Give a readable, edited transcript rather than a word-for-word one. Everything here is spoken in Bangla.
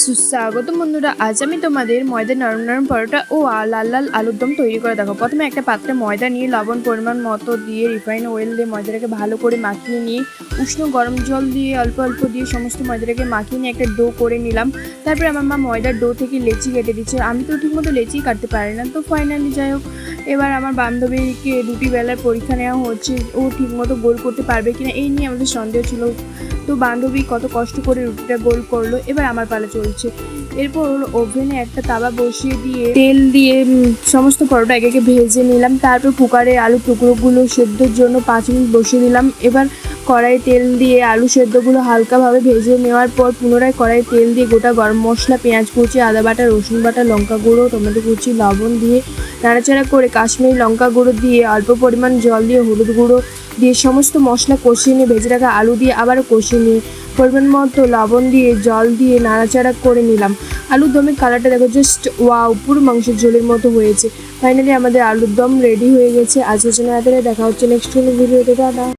সুস্বাগত বন্ধুরা, আজ আমি তোমাদের ময়দা নরম নরম পরোটা ও লাল লাল আলুর দম তৈরি করে দেখো। প্রথমে একটা পাত্রে ময়দা নিয়ে লবণ পরিমাণ মতো দিয়ে রিফাইন অয়েল দিয়ে ময়দাটাকে ভালো করে মাখিয়ে নিয়ে উষ্ণ গরম জল দিয়ে অল্প অল্প দিয়ে সমস্ত ময়দাটাকে মাখিয়ে নিয়ে একটা ডো করে নিলাম। তারপরে আমার মা ময়দার ডো থেকে লেচি কেটে দিচ্ছে। আমি তো ঠিকমতো লেচি কাটতে পারি না, তো ফাইনালি যাই হোক, এবার আমার বান্ধবীকে রুটি বেলার পরীক্ষা নেওয়া হচ্ছে, ও ঠিকমতো গোল করতে পারবে কিনা এই নিয়ে আমাদের সন্দেহ ছিল। তো বান্ধবী কত কষ্ট করে রুটিটা গোল করলো। এবার আমার পালা চলছে। এরপর ওভেনে একটা তাওয়া বসিয়ে দিয়ে তেল দিয়ে সমস্ত পরোটা একে একে ভেজে নিলাম। তারপর কুকারে আলু টুকরোগুলো সেদ্ধর জন্য 5 মিনিট বসিয়ে দিলাম। এবার কড়াই তেল দিয়ে আলু সেদ্ধগুলো হালকাভাবে ভেজে নেওয়ার পর পুনরায় কড়াই তেল দিয়ে গোটা গরম মশলা, পেঁয়াজ কুচি, আদা বাটা, রসুন বাটা, লঙ্কা গুঁড়ো, টমেটো কুচি, লবণ দিয়ে নাড়াচাড়া করে কাশ্মীরি লঙ্কা গুঁড়ো দিয়ে অল্প পরিমাণ জল দিয়ে হলুদ গুঁড়ো দিয়ে সমস্ত মশলা কষিয়ে নিয়ে ভেজে রাখা আলু দিয়ে আবারও কষিয়ে নিয়ে পরিমাণ মতো লবণ দিয়ে জল দিয়ে নাড়াচাড়া করে নিলাম। আলুর দমের কালারটা দেখো, জাস্ট ওয়াও, পুরো মাংসের ঝোলের মতো হয়েছে। ফাইনালি আমাদের আলুর দম রেডি হয়ে গেছে। আজকের জন্য দেখা হচ্ছে নেক্সট কোনো ভিডিওতে। টাটা।